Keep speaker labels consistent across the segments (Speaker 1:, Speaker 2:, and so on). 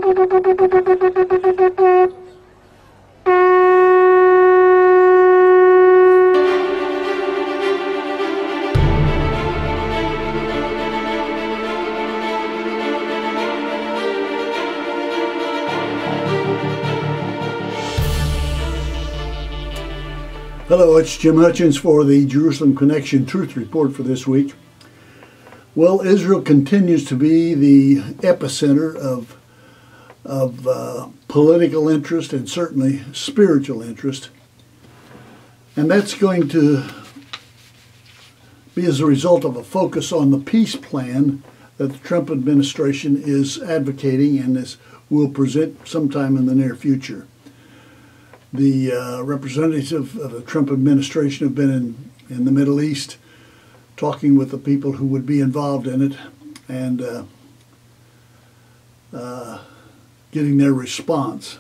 Speaker 1: Hello, it's Jim Hutchins for the Jerusalem Connection Truth Report for this week. Well, Israel continues to be the epicenter of political interest and certainly spiritual interest. And that's going to be as a result of a focus on the peace plan that the Trump administration is advocating and will present sometime in the near future. The representatives of the Trump administration have been in the Middle East talking with the people who would be involved in it and getting their response.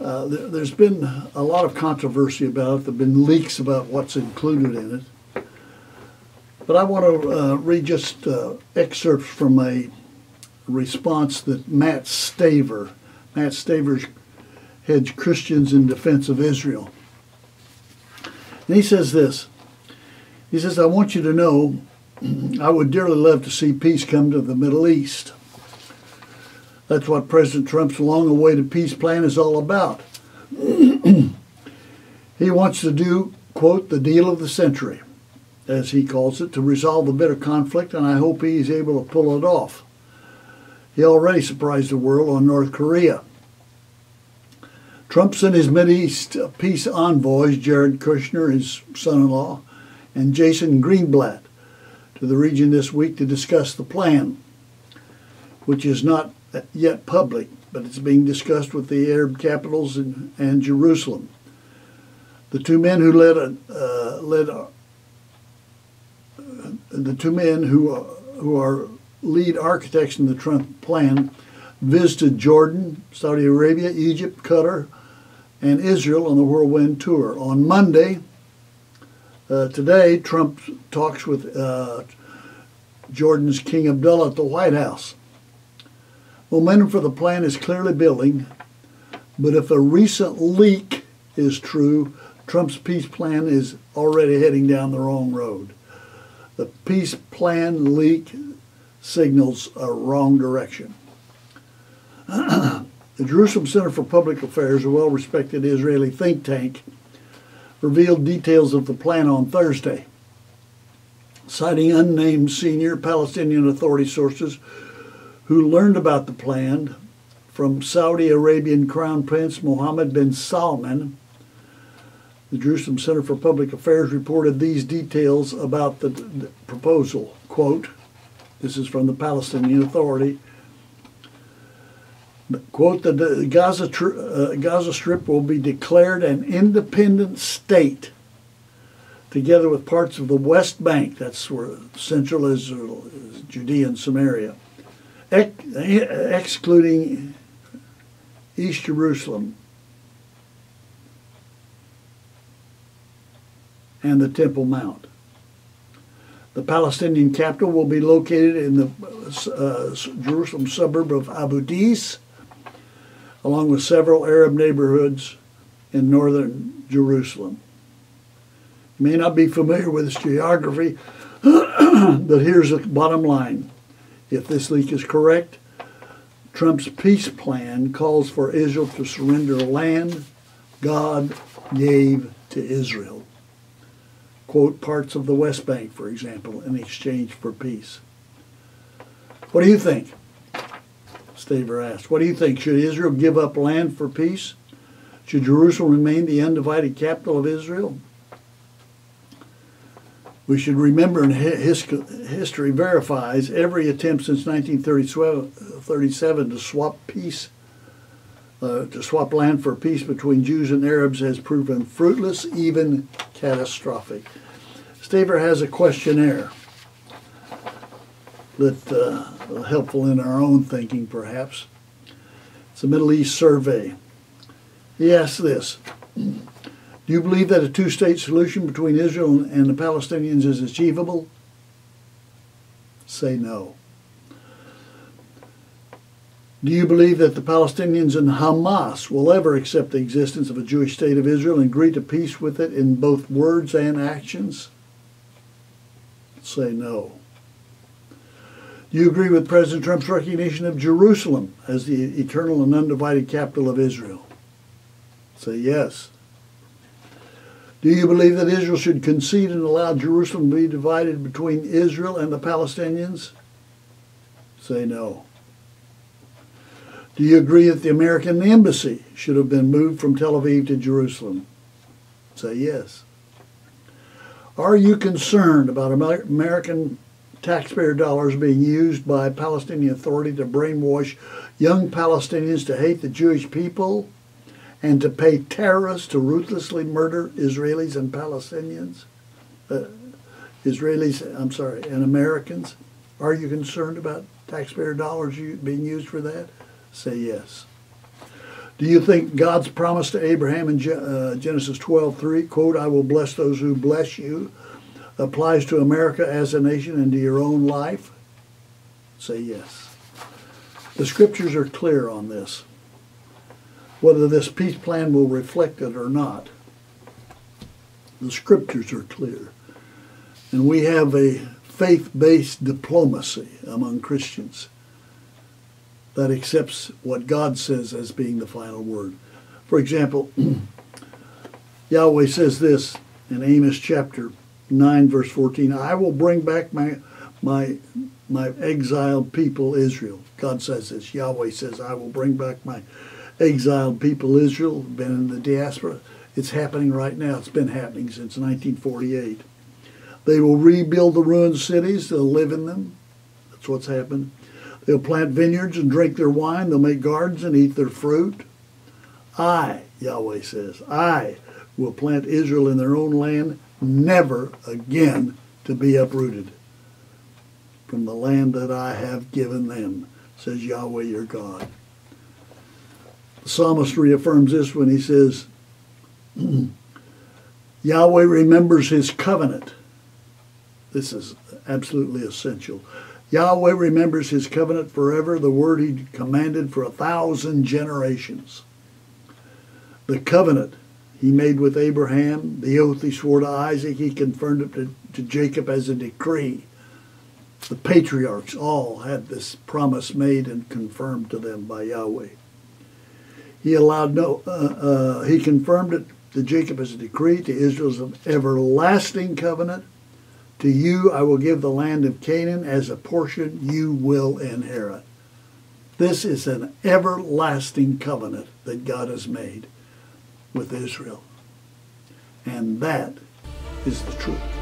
Speaker 1: There's been a lot of controversy about it. There have been leaks about what's included in it. But I want to read just excerpts from a response that Matt Staver's heads Christians in Defense of Israel. And he says this. He says, I want you to know I would dearly love to see peace come to the Middle East. That's what President Trump's long-awaited peace plan is all about. He wants to do, quote, the deal of the century, as he calls it, to resolve the bitter conflict, and I hope he is able to pull it off. He already surprised the world on North Korea. Trump sent his Mideast peace envoys, Jared Kushner, his son-in-law, and Jason Greenblatt, to the region this week to discuss the plan, which is not yet public, but it's being discussed with the Arab capitals and Jerusalem. The two men who who are lead architects in the Trump plan visited Jordan, Saudi Arabia, Egypt, Qatar, and Israel on the Whirlwind Tour. On Monday, today, Trump talks with Jordan's King Abdullah at the White House. Momentum for the plan is clearly building, but if a recent leak is true, Trump's peace plan is already heading down the wrong road. The peace plan leak signals a wrong direction. The Jerusalem Center for Public Affairs, a well-respected Israeli think tank, revealed details of the plan on Thursday, citing unnamed senior Palestinian Authority sources who learned about the plan from Saudi Arabian Crown Prince Mohammed bin Salman. The Jerusalem Center for Public Affairs reported these details about the proposal. Quote, this is from the Palestinian Authority. Quote, the Gaza Strip will be declared an independent state, together with parts of the West Bank, that's where central Israel is, Judea and Samaria, excluding East Jerusalem and the Temple Mount. The Palestinian capital will be located in the Jerusalem suburb of Abu Dis, along with several Arab neighborhoods in northern Jerusalem. You may not be familiar with its geography, but here's the bottom line. If this leak is correct, Trump's peace plan calls for Israel to surrender land God gave to Israel. Quote, parts of the West Bank, for example, in exchange for peace. What do you think? Staver asked. What do you think? Should Israel give up land for peace? Should Jerusalem remain the undivided capital of Israel? We should remember, and history verifies, every attempt since 1937 to swap land for peace between Jews and Arabs has proven fruitless, even catastrophic. Staver has a questionnaire that helpful in our own thinking, perhaps. It's a Middle East survey. He asks this: do you believe that a two-state solution between Israel and the Palestinians is achievable? Say no. Do you believe that the Palestinians and Hamas will ever accept the existence of a Jewish state of Israel and agree to peace with it in both words and actions? Say no. Do you agree with President Trump's recognition of Jerusalem as the eternal and undivided capital of Israel? Say yes. Do you believe that Israel should concede and allow Jerusalem to be divided between Israel and the Palestinians? Say no. Do you agree that the American embassy should have been moved from Tel Aviv to Jerusalem? Say yes. Are you concerned about American taxpayer dollars being used by Palestinian Authority to brainwash young Palestinians to hate the Jewish people and to pay terrorists to ruthlessly murder Israelis and Palestinians? And Americans? Are you concerned about taxpayer dollars being used for that? Say yes. Do you think God's promise to Abraham in Genesis 12:3, quote, I will bless those who bless you, applies to America as a nation and to your own life? Say yes. The scriptures are clear on this. Whether this peace plan will reflect it or not, the scriptures are clear. And we have a faith-based diplomacy among Christians that accepts what God says as being the final word. For example, Yahweh says this in Amos chapter 9, verse 14, I will bring back my exiled people Israel. God says this. Yahweh says, I will bring back my exiled people Israel, been in the diaspora. It's happening right now. It's been happening since 1948. They will rebuild the ruined cities. They'll live in them. That's what's happened. They'll plant vineyards and drink their wine. They'll make gardens and eat their fruit. I, Yahweh says, I will plant Israel in their own land, never again to be uprooted from the land that I have given them, says Yahweh your God. The psalmist reaffirms this when he says, Yahweh remembers his covenant. This is absolutely essential. Yahweh remembers his covenant forever, the word he commanded for 1,000 generations. The covenant he made with Abraham, the oath he swore to Isaac, he confirmed it to Jacob as a decree. The patriarchs all had this promise made and confirmed to them by Yahweh. He confirmed it to Jacob as a decree, to Israel as an everlasting covenant. To you I will give the land of Canaan as a portion you will inherit. This is an everlasting covenant that God has made with Israel. And that is the truth.